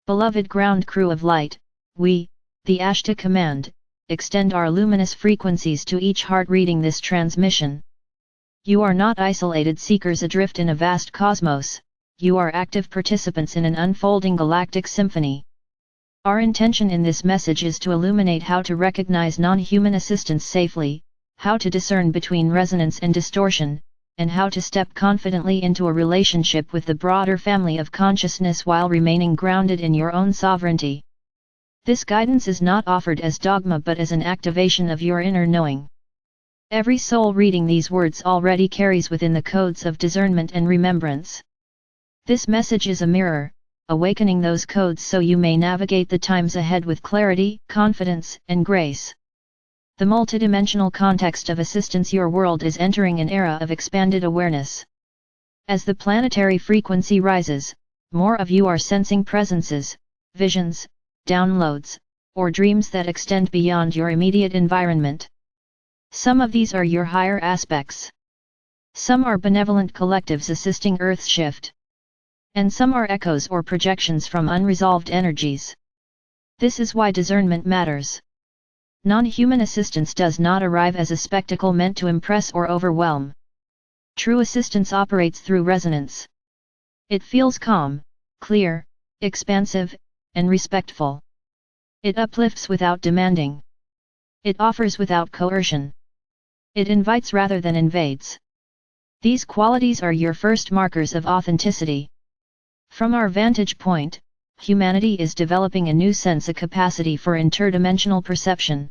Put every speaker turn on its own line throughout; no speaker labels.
Beloved ground crew of light, we, the Ashtar command, extend our luminous frequencies to each heart reading this transmission. You are not isolated seekers adrift in a vast cosmos, you are active participants in an unfolding galactic symphony. Our intention in this message is to illuminate how to recognize non-human assistance safely, how to discern between resonance and distortion, and how to step confidently into a relationship with the broader family of consciousness while remaining grounded in your own sovereignty. This guidance is not offered as dogma but as an activation of your inner knowing. Every soul reading these words already carries within the codes of discernment and remembrance. This message is a mirror, awakening those codes so you may navigate the times ahead with clarity, confidence, and grace. The multidimensional context of assistance. Your world is entering an era of expanded awareness. As the planetary frequency rises, more of you are sensing presences, visions, downloads, or dreams that extend beyond your immediate environment. Some of these are your higher aspects. Some are benevolent collectives assisting Earth's shift. And some are echoes or projections from unresolved energies. This is why discernment matters. Non-human assistance does not arrive as a spectacle meant to impress or overwhelm. True assistance operates through resonance. It feels calm, clear, expansive, and respectful. It uplifts without demanding. It offers without coercion. It invites rather than invades. These qualities are your first markers of authenticity. From our vantage point, humanity is developing a new sense of capacity for interdimensional perception.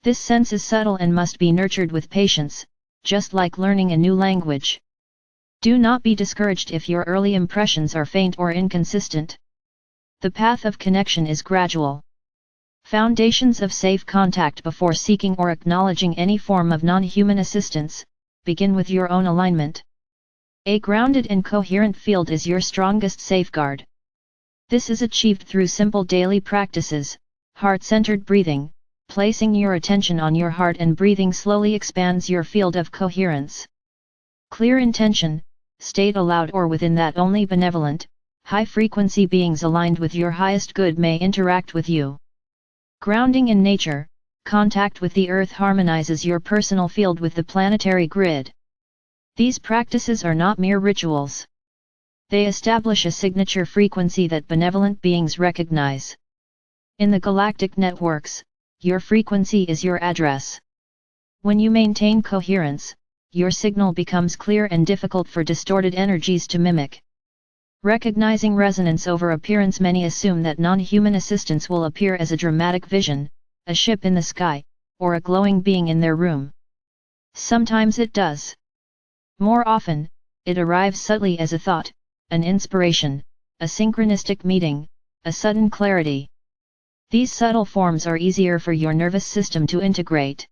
This sense is subtle and must be nurtured with patience, just like learning a new language. Do not be discouraged if your early impressions are faint or inconsistent. The path of connection is gradual. Foundations of safe contact before seeking or acknowledging any form of non-human assistance, begin with your own alignment. A grounded and coherent field is your strongest safeguard. This is achieved through simple daily practices, heart-centered breathing. Placing your attention on your heart and breathing slowly expands your field of coherence. Clear intention, state aloud or within that only benevolent, high-frequency beings aligned with your highest good may interact with you. Grounding in nature, contact with the earth harmonizes your personal field with the planetary grid. These practices are not mere rituals. They establish a signature frequency that benevolent beings recognize. In the galactic networks, your frequency is your address. When you maintain coherence, your signal becomes clear and difficult for distorted energies to mimic. Recognizing resonance over appearance, many assume that non-human assistance will appear as a dramatic vision, a ship in the sky, or a glowing being in their room. Sometimes it does. More often, it arrives subtly as a thought, an inspiration, a synchronistic meeting, a sudden clarity. These subtle forms are easier for your nervous system to integrate.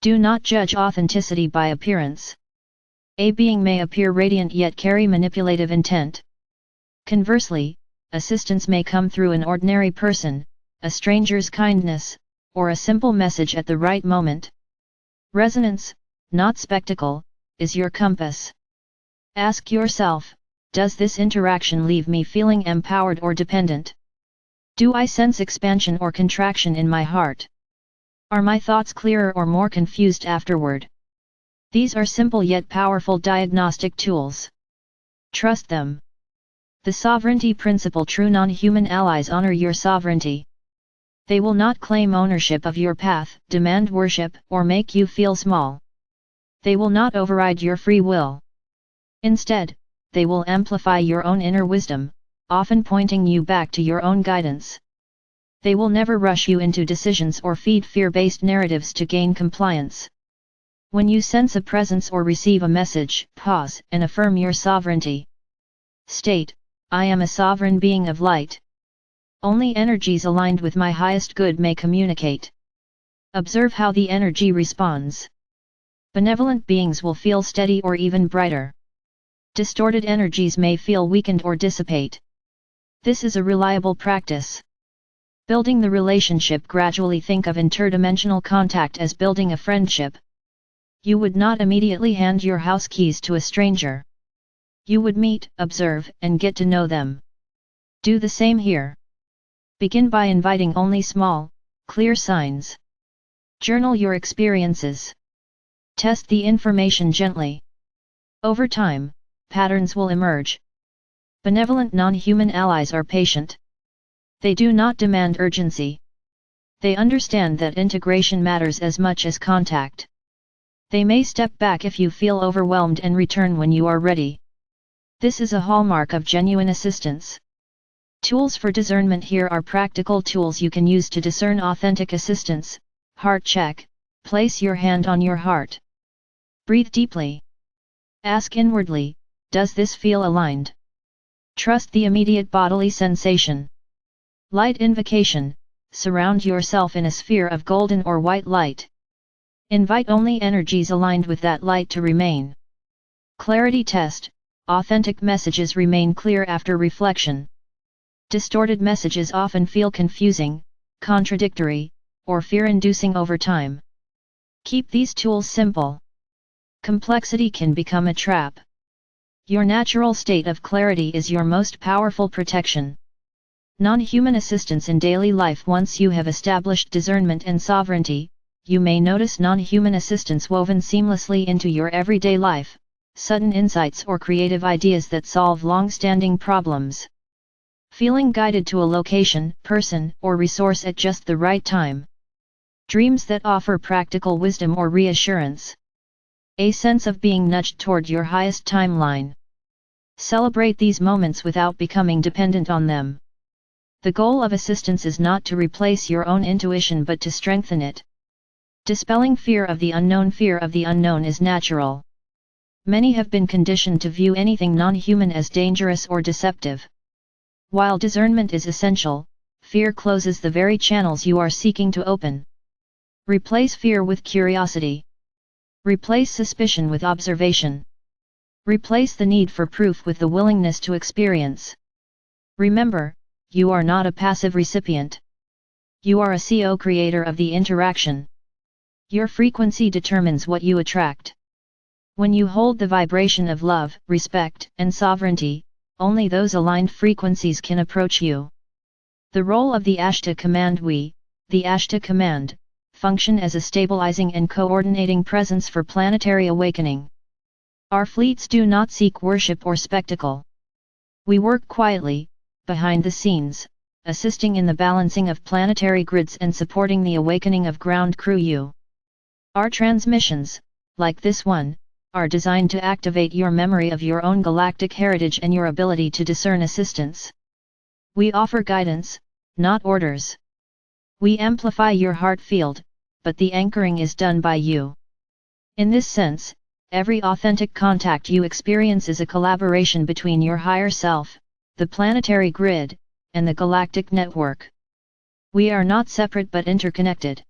Do not judge authenticity by appearance. A being may appear radiant yet carry manipulative intent. Conversely, assistance may come through an ordinary person, a stranger's kindness, or a simple message at the right moment. Resonance, not spectacle, is your compass. Ask yourself, does this interaction leave me feeling empowered or dependent? Do I sense expansion or contraction in my heart? Are my thoughts clearer or more confused afterward? These are simple yet powerful diagnostic tools. Trust them. The sovereignty principle. True non-human allies honor your sovereignty. They will not claim ownership of your path, demand worship, or make you feel small. They will not override your free will. Instead, they will amplify your own inner wisdom, often pointing you back to your own guidance. They will never rush you into decisions or feed fear-based narratives to gain compliance. When you sense a presence or receive a message, pause and affirm your sovereignty. State, I am a sovereign being of light. Only energies aligned with my highest good may communicate. Observe how the energy responds. Benevolent beings will feel steady or even brighter. Distorted energies may feel weakened or dissipate. This is a reliable practice. Building the relationship. Gradually think of interdimensional contact as building a friendship. You would not immediately hand your house keys to a stranger. You would meet, observe, and get to know them. Do the same here. Begin by inviting only small, clear signs. Journal your experiences. Test the information gently. Over time, patterns will emerge. Benevolent non-human allies are patient. They do not demand urgency. They understand that integration matters as much as contact. They may step back if you feel overwhelmed and return when you are ready. This is a hallmark of genuine assistance. Tools for discernment. Here are practical tools you can use to discern authentic assistance. Heart check. Place your hand on your heart. Breathe deeply. Ask inwardly, does this feel aligned? Trust the immediate bodily sensation. Light invocation. Surround yourself in a sphere of golden or white light. Invite only energies aligned with that light to remain. Clarity test. Authentic messages remain clear after reflection. Distorted messages often feel confusing, contradictory, or fear-inducing over time. Keep these tools simple. Complexity can become a trap. Your natural state of clarity is your most powerful protection. Non-human assistance in daily life. Once you have established discernment and sovereignty, you may notice non-human assistance woven seamlessly into your everyday life, sudden insights or creative ideas that solve long-standing problems. Feeling guided to a location, person, or resource at just the right time. Dreams that offer practical wisdom or reassurance. A sense of being nudged toward your highest timeline. Celebrate these moments without becoming dependent on them. The goal of assistance is not to replace your own intuition but to strengthen it. Dispelling fear of the unknown. Fear of the unknown is natural. Many have been conditioned to view anything non-human as dangerous or deceptive. While discernment is essential, fear closes the very channels you are seeking to open. Replace fear with curiosity. Replace suspicion with observation. Replace the need for proof with the willingness to experience. Remember, you are not a passive recipient. You are a co-creator of the interaction. Your frequency determines what you attract. When you hold the vibration of love, respect, and sovereignty, only those aligned frequencies can approach you. The role of the Ashtar command. We, the Ashtar command, function as a stabilizing and coordinating presence for planetary awakening. Our fleets do not seek worship or spectacle. We work quietly, behind the scenes, assisting in the balancing of planetary grids and supporting the awakening of ground crew U. Our transmissions, like this one, are designed to activate your memory of your own galactic heritage and your ability to discern assistance. We offer guidance, not orders. We amplify your heart field, but the anchoring is done by you. In this sense, every authentic contact you experience is a collaboration between your higher self, the planetary grid, and the galactic network. We are not separate but interconnected.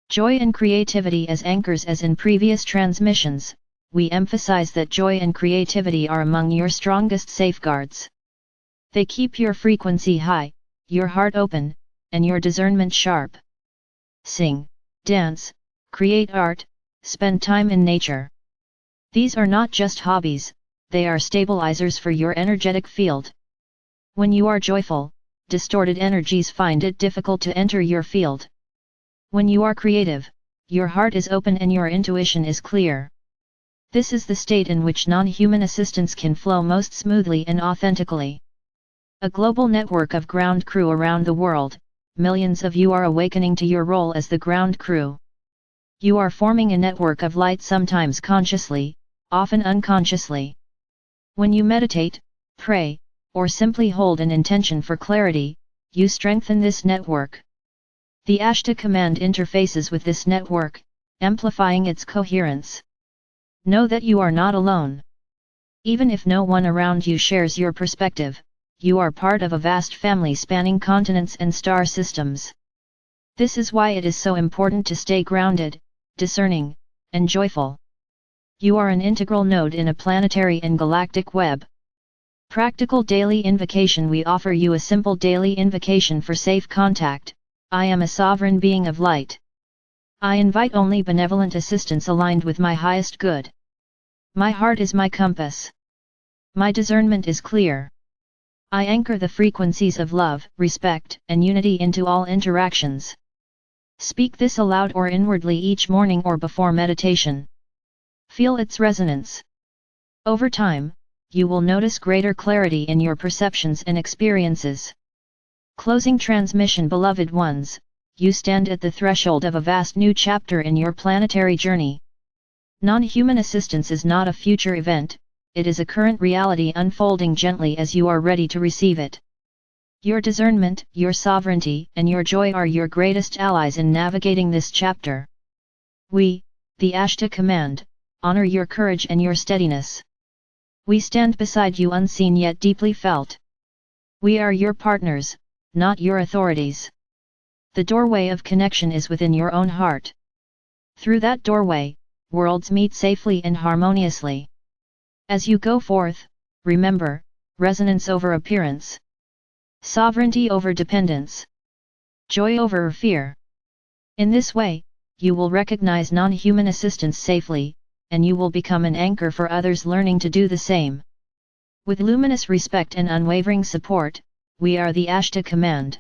Joy and creativity as anchors. As in previous transmissions, we emphasize that joy and creativity are among your strongest safeguards. They keep your frequency high, your heart open, and your discernment sharp. Sing, dance, create art, spend time in nature. These are not just hobbies, they are stabilizers for your energetic field. When you are joyful, distorted energies find it difficult to enter your field. When you are creative, your heart is open and your intuition is clear. This is the state in which non-human assistance can flow most smoothly and authentically. A global network of ground crew around the world, millions of you are awakening to your role as the ground crew. You are forming a network of light, sometimes consciously, often unconsciously. When you meditate, pray, or simply hold an intention for clarity, you strengthen this network. The Ashtar command interfaces with this network, amplifying its coherence. Know that you are not alone. Even if no one around you shares your perspective, you are part of a vast family spanning continents and star systems. This is why it is so important to stay grounded, discerning, and joyful. You are an integral node in a planetary and galactic web. Practical daily invocation. We offer you a simple daily invocation for safe contact. I am a sovereign being of light. I invite only benevolent assistance aligned with my highest good. My heart is my compass. My discernment is clear. I anchor the frequencies of love, respect, and unity into all interactions. Speak this aloud or inwardly each morning or before meditation. Feel its resonance. Over time, you will notice greater clarity in your perceptions and experiences. Closing transmission. Beloved ones, you stand at the threshold of a vast new chapter in your planetary journey. Non-human assistance is not a future event, it is a current reality unfolding gently as you are ready to receive it. Your discernment, your sovereignty, and your joy are your greatest allies in navigating this chapter. We, the Ashtar Command, honor your courage and your steadiness. We stand beside you unseen yet deeply felt. We are your partners, not your authorities. The doorway of connection is within your own heart. Through that doorway, worlds meet safely and harmoniously. As you go forth, remember, resonance over appearance. Sovereignty over dependence. Joy over fear. In this way, you will recognize non-human assistance safely, and you will become an anchor for others learning to do the same. With luminous respect and unwavering support, we are the Ashtar Command.